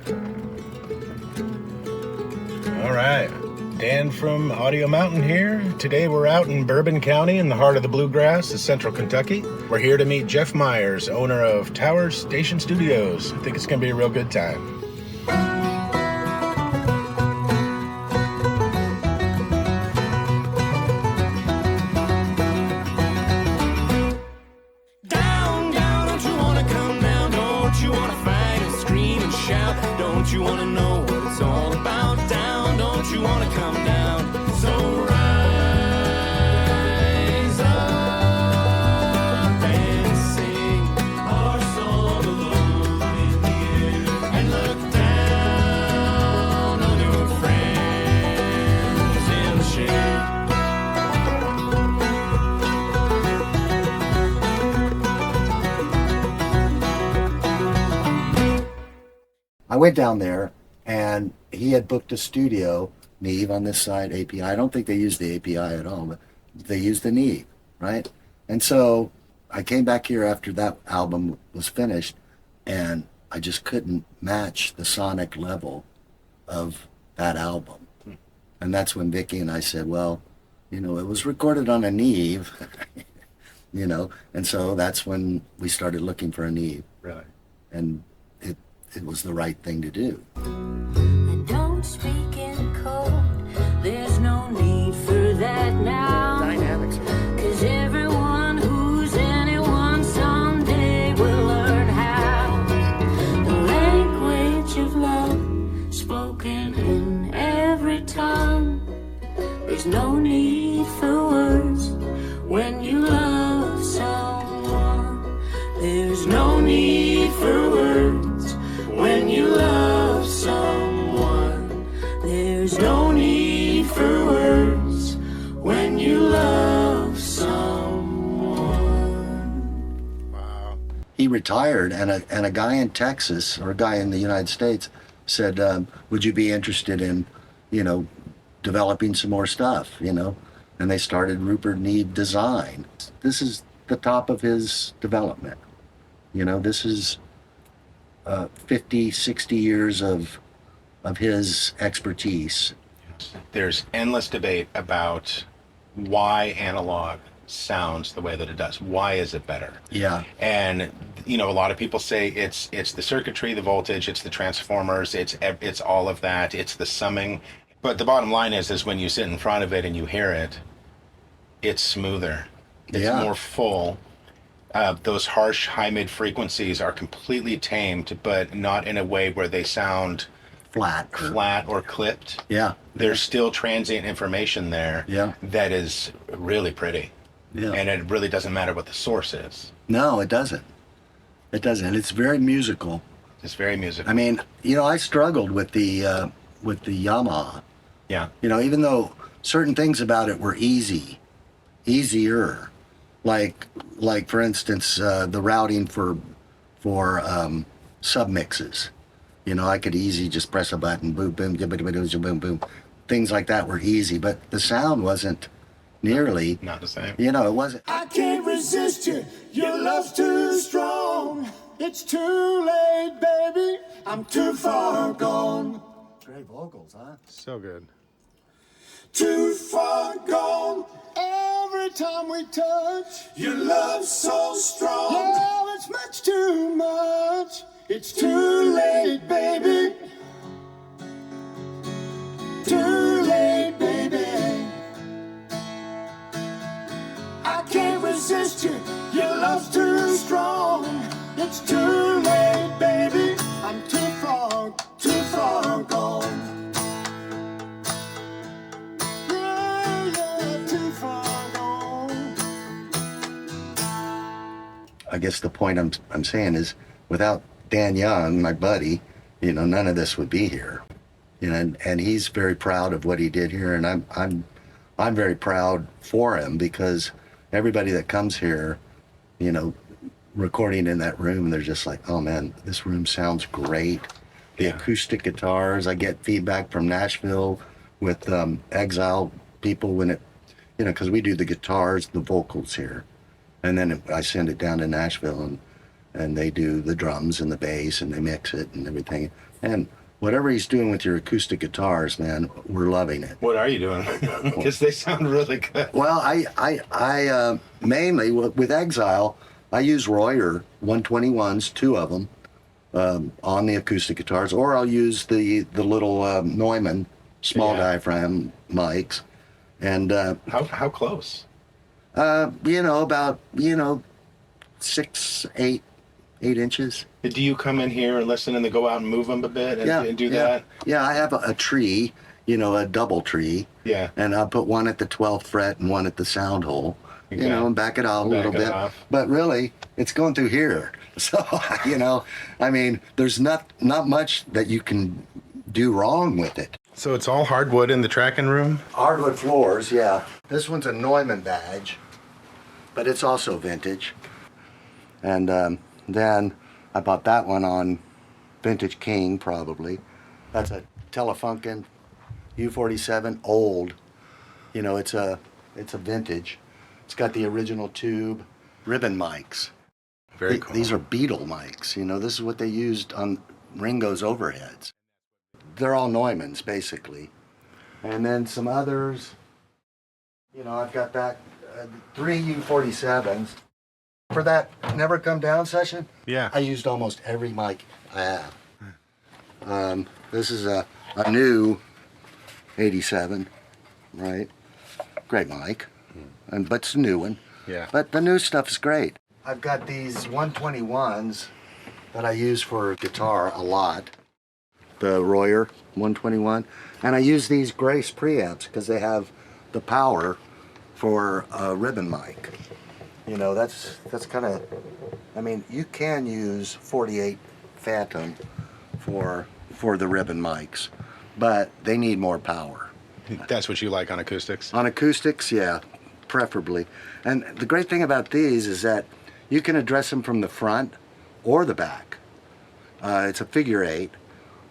All right, Dan from Audio Mountain here. Today we're out in Bourbon County in the heart of the bluegrass of central Kentucky. We're here to meet Jeff Meyers, owner of Towers Station Studios. I think it's going to be a real good time. Don't you wanna know what it's all about? Down, don't you wanna come down? So rise up and sing our song alone in the air, and look down on your friends in the shade. I went down there, and he had booked a studio, Neve on this side, API. I don't think they use the API at all, but they use the Neve, right? And so I came back here after that album was finished, and I just couldn't match the sonic level of that album. And that's when Vicky and I said, well, it was recorded on a Neve, and so that's when we started looking for a Neve. Really? And it was the right thing to do. I don't speak in code, there's no need for that now. Dynamics are 'Cause everyone who's anyone someday will learn how. The language of love spoken in every tongue. There's no need for words when you love someone. There's no need for words when you love someone. There's no need for words when you love someone. Wow. He retired, and a guy in Texas, or a guy in the United States, said, would you be interested in, developing some more stuff, And they started Rupert Neve Design. This is the top of his development. This is 50, 60 years of his expertise. There's endless debate about why analog sounds the way that it does. Why is it better? Yeah. And a lot of people say it's the circuitry, the voltage, it's the transformers, it's all of that, it's the summing. But the bottom line is when you sit in front of it and you hear it, it's smoother. It's more full. Those harsh high mid frequencies are completely tamed, but not in a way where they sound Flat or clipped. Yeah. There's still transient information there. Yeah. That is really pretty. Yeah. And it really doesn't matter what the source is. No, it doesn't. It doesn't. It's very musical. It's very musical. I mean, I struggled with the Yamaha. Yeah. Even though certain things about it were easier, like for instance, the routing for submixes. I could easily just press a button, boom, boom, boom, boom. Things like that were easy, but the sound wasn't nearly. Not the same. It wasn't. I can't resist you, your love's too strong. It's too late, baby, I'm too far gone. Great vocals, huh? So good. Too far gone. Every time we touch, your love's so strong. Yeah, it's much too much. It's too late, baby. Too late, baby. I can't resist you. Your love's too strong. It's too late, baby. I'm too far gone. I guess the point I'm saying is, without Dan Young, my buddy, none of this would be here. And he's very proud of what he did here, and I'm very proud for him, because everybody that comes here, recording in that room, they're just like, oh man, this room sounds great. The acoustic guitars, I get feedback from Nashville with Exile people when because we do the guitars, the vocals here. And then I send it down to Nashville, and they do the drums and the bass, and they mix it and everything. And whatever he's doing with your acoustic guitars, man, we're loving it. What are you doing? Because they sound really good. Well, I mainly with Exile, I use Royer 121s, two of them, on the acoustic guitars, or I'll use the little Neumann small diaphragm mics. And how close? about 6, 8 inches. Do you come in here and listen and then go out and move them a bit and do that? Yeah, I have a tree, a double tree. Yeah. And I put one at the 12th fret and one at the sound hole, and back it out a little bit. But really, it's going through here. So, I mean, there's not much that you can do wrong with it. So it's all hardwood in the tracking room? Hardwood floors, yeah. This one's a Neumann badge, but it's also vintage. And then I bought that one on Vintage King, probably. That's a Telefunken U47, old. It's a vintage. It's got the original tube ribbon mics. Very cool. These are Beetle mics. This is what they used on Ringo's overheads. They're all Neumanns, basically. And then some others. I've got that 3 U47s. For that Never Come Down session, I used almost every mic I have. This is a new 87, right? Great mic, but it's a new one. Yeah. But the new stuff is great. I've got these 121s that I use for guitar a lot. The Royer 121, and I use these Grace preamps because they have the power for a ribbon mic. That's kind of, I mean, you can use 48 Phantom for the ribbon mics, but they need more power. That's what you like on acoustics? On acoustics, yeah, preferably. And the great thing about these is that you can address them from the front or the back. It's a figure 8,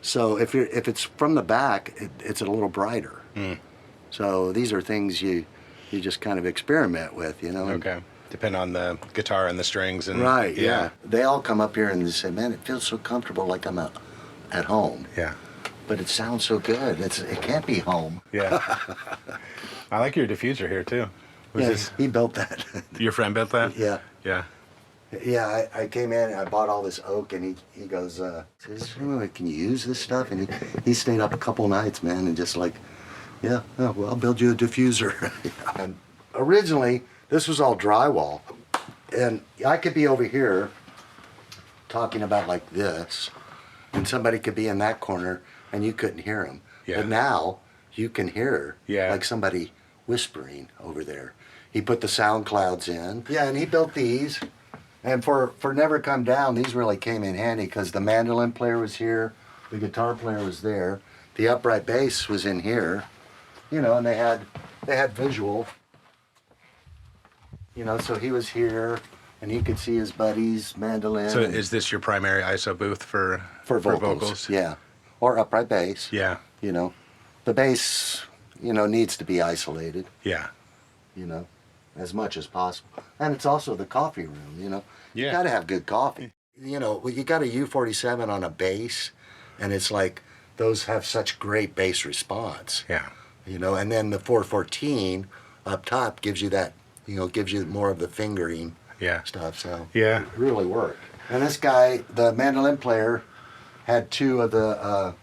so if it's from the back, it's a little brighter. So these are things you just kind of experiment with, Okay. Depend on the guitar and the strings and right. Yeah. They all come up here and they say, "Man, it feels so comfortable, like I'm at home." Yeah. But it sounds so good. It can't be home. Yeah. I like your diffuser here too. He built that. Your friend built that? Yeah. Yeah. Yeah, I came in and I bought all this oak, and he goes, says, "Can you use this stuff?" And he stayed up a couple nights, man, and just like, well, I'll build you a diffuser. And originally, this was all drywall, and I could be over here talking about like this, and somebody could be in that corner, and you couldn't hear them. Yeah. But now you can hear like somebody whispering over there. He put the sound clouds in. Yeah, and he built these. And for Never Come Down, these really came in handy because the mandolin player was here, the guitar player was there, the upright bass was in here, and they had visual. So he was here, and he could see his buddies, mandolin. So is this your primary ISO booth for vocals? Yeah, or upright bass. Yeah. The bass, needs to be isolated. Yeah. As much as possible. And it's also the coffee room, Yeah. You got to have good coffee. You got a U47 on a bass, and it's like those have such great bass response. Yeah. And then the 414 up top gives you that, gives you more of the fingering stuff. So Yeah. it really worked. And this guy, the mandolin player, had two of the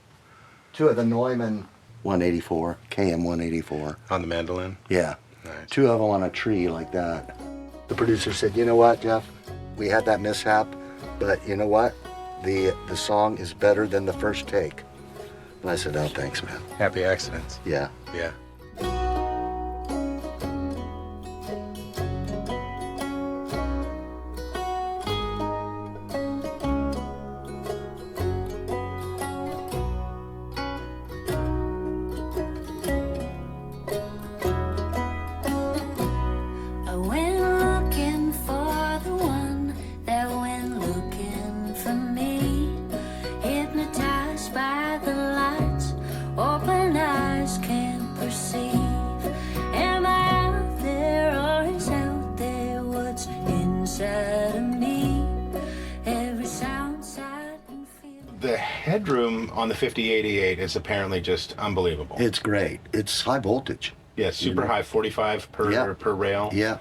Neumann 184, KM 184. On the mandolin? Yeah. Nice. 2 of them on a tree like that. The producer said, "You know what, Jeff? We had that mishap, but you know what? The song is better than the first take." And I said, "Oh, thanks, man." Happy accidents. Yeah. Yeah. I went looking for the one that went looking for me. Hypnotized by the lights, open eyes can't perceive. headroom on the 5088 is apparently just unbelievable. It's great. It's high voltage. Yeah, super high, 45 per rail. Yeah.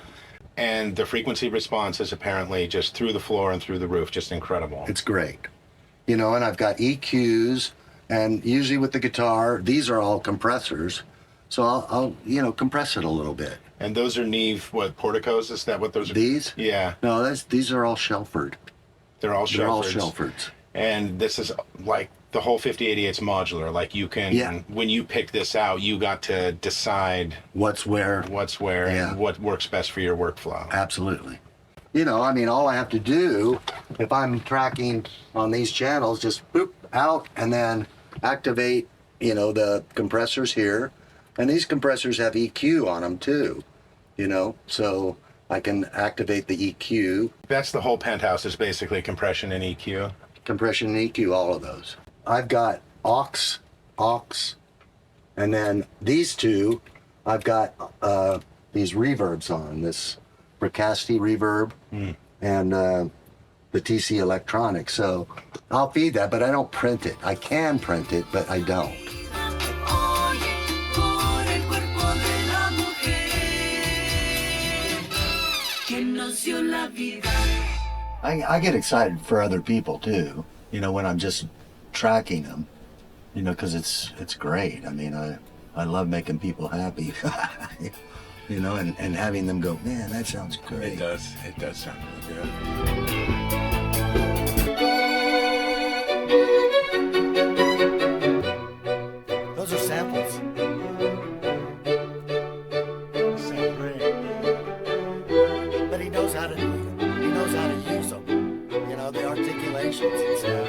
And the frequency response is apparently just through the floor and through the roof, just incredible. It's great. And I've got EQs, and usually with the guitar, these are all compressors. So I'll compress it a little bit. And those are Neve, porticos? Is that what those are? These? Yeah. No, these are all Shelford. They're all They're all Shelfords. Shelfords. And this is like the whole 5088's modular. Like you can, when you pick this out, you got to decide What's where. and what works best for your workflow. Absolutely. All I have to do, if I'm tracking on these channels, just boop out and then activate, the compressors here. And these compressors have EQ on them too, so I can activate the EQ. That's the whole penthouse is basically compression and EQ. Compression and EQ, all of those. I've got aux, and then these two, I've got these reverbs on, this Bricasti reverb and the TC Electronics. So I'll feed that, but I don't print it. I can print it, but I don't. I get excited for other people too, when I'm just tracking them, because it's great. I love making people happy, and having them go, man, that sounds great. It does sound really good. Those are samples. Sound great. But he knows how to use them. The articulations and stuff.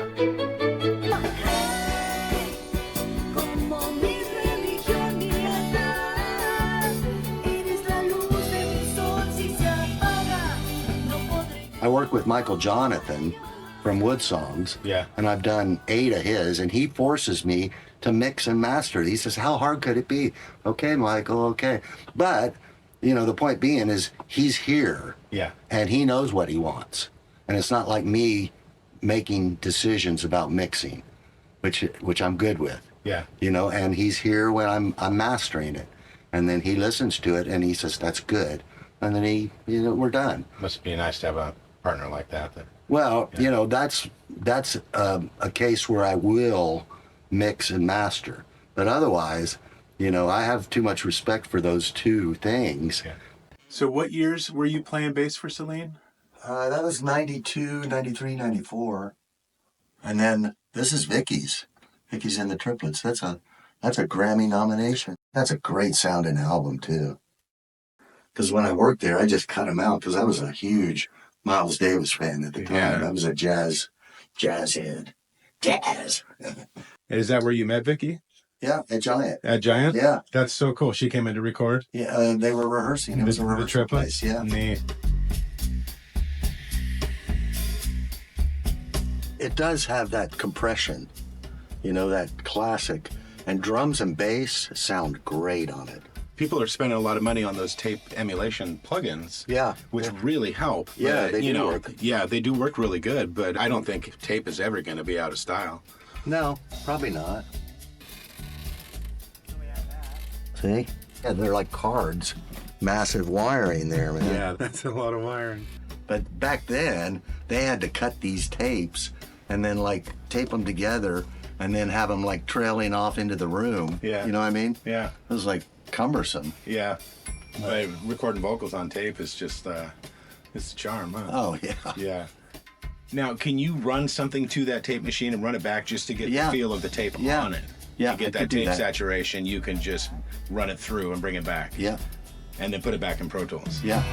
I work with Michael Jonathan from Wood Songs. Yeah. And I've done 8 of his, and he forces me to mix and master. He says, how hard could it be? Okay, Michael, okay. But, the point being is he's here. Yeah. And he knows what he wants. And it's not like me making decisions about mixing, which I'm good with. Yeah. And he's here when I'm mastering it. And then he listens to it and he says, that's good. And then we're done. Must be nice to have a partner like that. Well, that's a case where I will mix and master. But otherwise, I have too much respect for those two things. Yeah. So what years were you playing bass for Celine? That was 92, 93, 94. And then this is Vicky's. Vicky's in the Triplets. That's a Grammy nomination. That's a great sounding album too. Because when I worked there, I just cut them out because I was a huge Miles Davis fan at the time. Yeah. I was a jazz head. Jazz. Is that where you met Vicky? Yeah, at Giant. At Giant? Yeah. That's so cool. She came in to record? Yeah, they were rehearsing. It was a the rehearsal Triplets? place. Yeah. Neat. It does have that compression, that classic. And drums and bass sound great on it. People are spending a lot of money on those tape emulation plugins. Yeah. Which really help. Yeah, but, they do work. Yeah, they do work really good, but I don't think tape is ever going to be out of style. No, probably not. See? Yeah, they're like cards. Massive wiring there, man. Yeah, that's a lot of wiring. But back then, they had to cut these tapes and then tape them together and then have them trailing off into the room. Yeah. You know what I mean? Yeah. It was cumbersome. Yeah. Recording vocals on tape is just, it's a charm, huh? Oh, yeah. Yeah. Now, can you run something to that tape machine and run it back just to get the feel of the tape on it? Yeah, To get I that could do tape that. saturation, you can just run it through and bring it back. Yeah. And then put it back in Pro Tools. Yeah.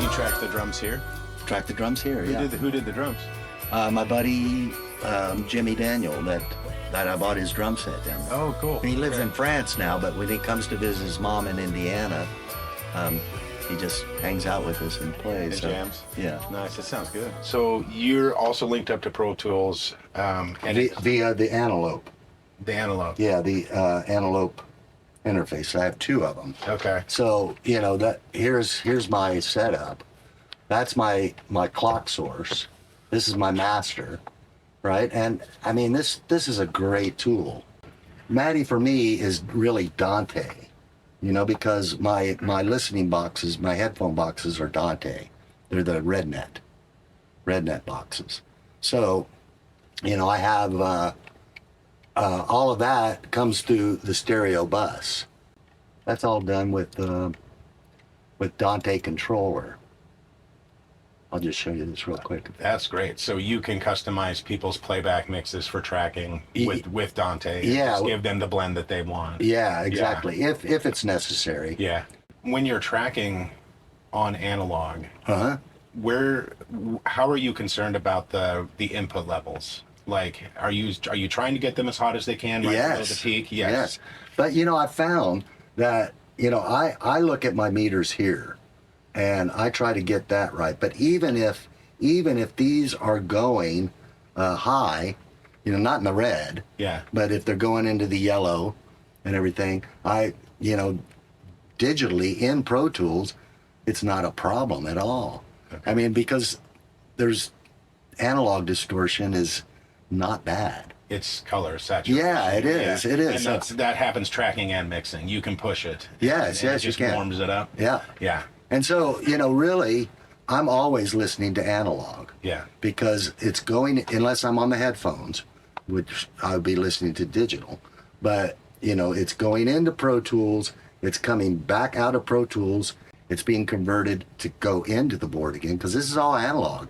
You track the drums here? Track the drums here, yeah. Who did the drums? My buddy Jimmy Daniel, that I bought his drum set down there. Oh, cool. He lives in France now, but when he comes to visit his mom in Indiana, he just hangs out with us and plays. And jams? Yeah. Nice, that sounds good. So you're also linked up to Pro Tools. And Via the Antelope. The antelope. Yeah, the antelope interface. I have two of them. Okay. So that here's my setup. That's my clock source. This is my master, right? And I mean this is a great tool. Maddie for me is really Dante, because my listening boxes, my headphone boxes are Dante. They're the RedNet boxes. So, I have all of that comes through the stereo bus. That's all done with Dante controller. I'll just show you this real quick. That's great. So you can customize people's playback mixes for tracking with Dante. And Yeah. just give them the blend that they want. Yeah, exactly. Yeah. If it's necessary. Yeah. When you're tracking on analog, Uh-huh. how are you concerned about the input levels? Like, are you trying to get them as hot as they can right below the peak? Yes. But I found that I look at my meters here, and I try to get that right. But even if these are going high, not in the red, Yeah. but if they're going into the yellow and everything, digitally in Pro Tools, it's not a problem at all. Okay. I mean, because there's analog distortion is not bad. It's color saturation. Yeah, it is. Yeah. It is. And that happens tracking and mixing. You can push it. Yes, and yes, it just you can. warms it up. Yeah. Yeah. And so, really, I'm always listening to analog. Yeah. Because it's going, unless I'm on the headphones, which I would be listening to digital, but, it's going into Pro Tools, it's coming back out of Pro Tools, it's being converted to go into the board again, because this is all analog.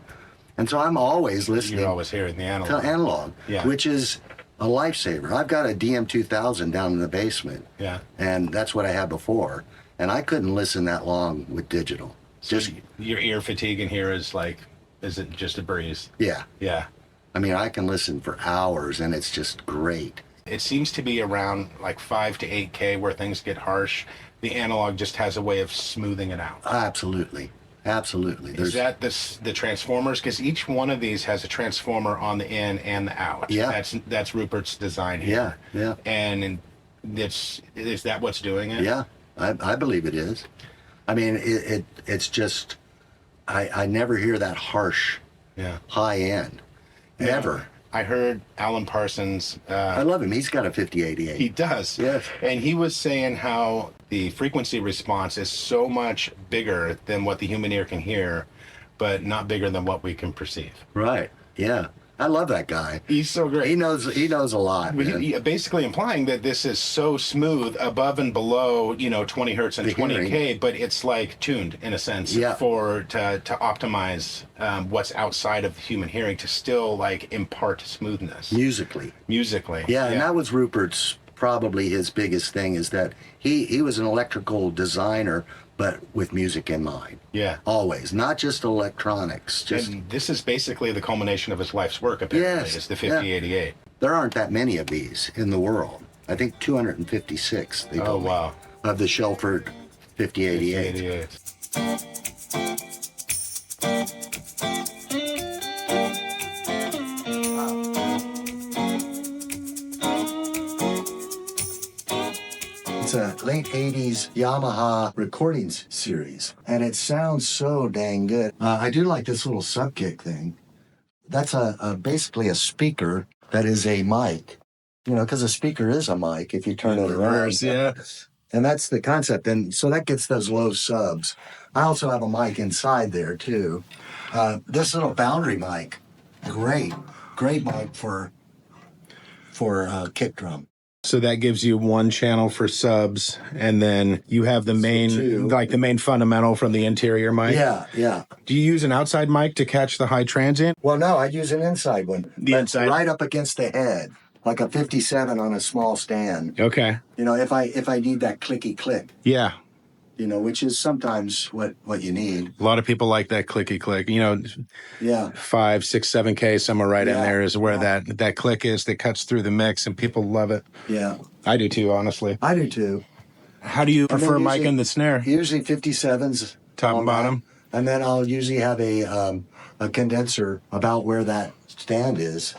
And so I'm always listening. You're always hearing the to analog. analog, Yeah. which is a lifesaver. I've got a DM2000 down in the basement, Yeah. and that's what I had before. And I couldn't listen that long with digital. So your ear fatigue in here is it just a breeze? Yeah. Yeah. I mean, I can listen for hours, and it's just great. It seems to be around 5 to 8K where things get harsh. The analog just has a way of smoothing it out. Absolutely. Is that the transformers? Because each one of these has a transformer on the in and the out. Yeah. That's Rupert's design here. Yeah. And is that what's doing it? Yeah, I believe it is. I mean, it's just, I never hear that harsh high end, ever. I heard Alan Parsons. I love him. He's got a 5088. He does. Yes. And he was saying how the frequency response is so much bigger than what the human ear can hear, but not bigger than what we can perceive. Right. Yeah. I love that guy. He's so great. He knows a lot. He basically implying that this is so smooth above and below, 20 hertz and The 20K, hearing. but it's tuned in a sense Yeah. to optimize what's outside of human hearing to still impart smoothness Musically. Yeah. And that was Rupert's probably his biggest thing, is that he was an electrical designer, but with music in mind. Yeah. Always. Not just electronics. And this is basically the culmination of his life's work, apparently. Yes, It's the 5088. There aren't that many of these in the world. I think 256, they told me, wow. of the Shelford 5088. 5088. It's a late 80s Yamaha recordings series, and it sounds so dang good. I do like this little subkick thing. That's basically a speaker that is a mic, because a speaker is a mic if you turn it around. Yeah. And that's the concept. And so that gets those low subs. I also have a mic inside there, too. This little boundary mic, great mic for kick drum. So that gives you one channel for subs, and then you have the main, two. the main fundamental from the interior mic. Yeah. Do you use an outside mic to catch the high transient? Well, no, I'd use an inside one. The But inside? right up against the head, like a 57 on a small stand. Okay. If I need that clicky click, Yeah. which is sometimes what you need. A lot of people like that clicky click. Yeah. 5, 6, 7K, somewhere right in Yeah. there is where that click is that cuts through the mix, and people love it. Yeah. I do too, honestly. I do too. How do you prefer then mic usually- and the snare? Usually 57s. Top on and bottom? that. And then I'll usually have a condenser about where that stand is.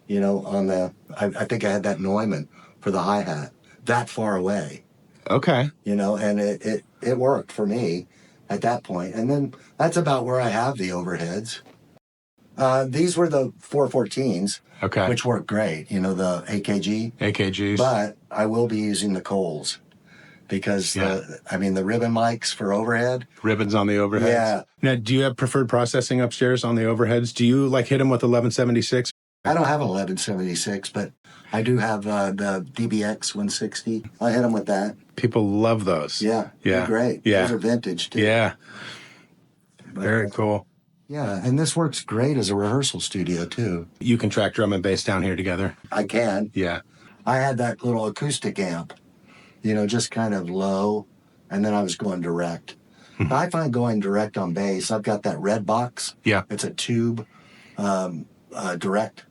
you know, on the, I think I had that Neumann for the hi-hat that far away, Okay. you know, and it worked for me at that point. And then that's about where I have the overheads. These were the 414s, Okay. which work great, you know, the AKG. AKGs. But I will be using the Coles because, the ribbon mics for overhead. Ribbons on the overheads. Yeah. Now, do you have preferred processing upstairs on the overheads? Do you like hit them with 1176? I don't have an 1176, but I do have the DBX 160. I hit them with that. People love those. Yeah. Yeah. They're great. Yeah. Those are vintage, too. Yeah. But, Very cool. Yeah, and this works great as a rehearsal studio, too. You can track drum and bass down here together. I can. Yeah. I had that little acoustic amp, you know, just kind of low, and then I was going direct. I find going direct on bass, I've got that red box. Yeah. It's a tube direct,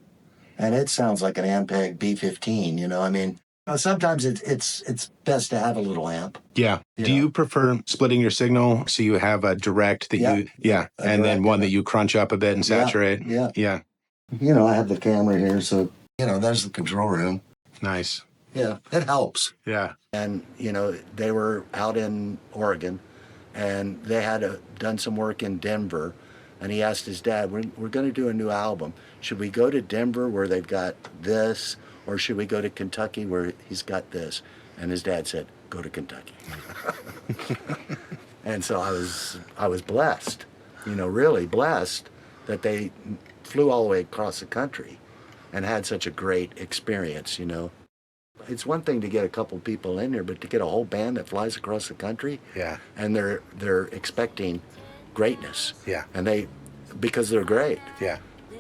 and it sounds like an Ampeg B15, you know, I mean, sometimes it's best to have a little amp. Yeah. Do you prefer splitting your signal so you have a direct that and then direct, one that you crunch up a bit and saturate? Yeah. Yeah. You know, I have the camera here, so, you know, there's the control room. Nice. Yeah, it helps. Yeah. And, you know, they were out in Oregon, and they had done some work in Denver, and he asked his dad, we're going to do a new album. Should we go to Denver where they've got this, or should we go to Kentucky where he's got this? And his dad said, go to Kentucky. And so I was blessed, you know, really blessed that they flew all the way across the country and had such a great experience, you know. It's one thing to get a couple people in here, but to get a whole band that flies across the country, and they're expecting greatness, and because they're great,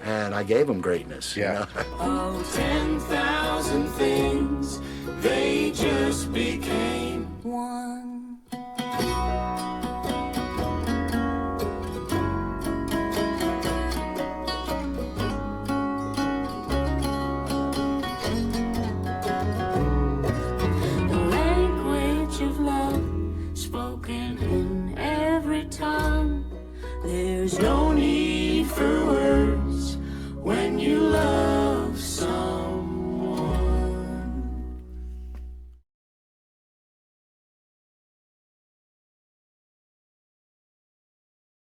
and I gave them greatness, you know? Oh, 10,000 things, they just became One. The language of love spoken in every tongue. There's no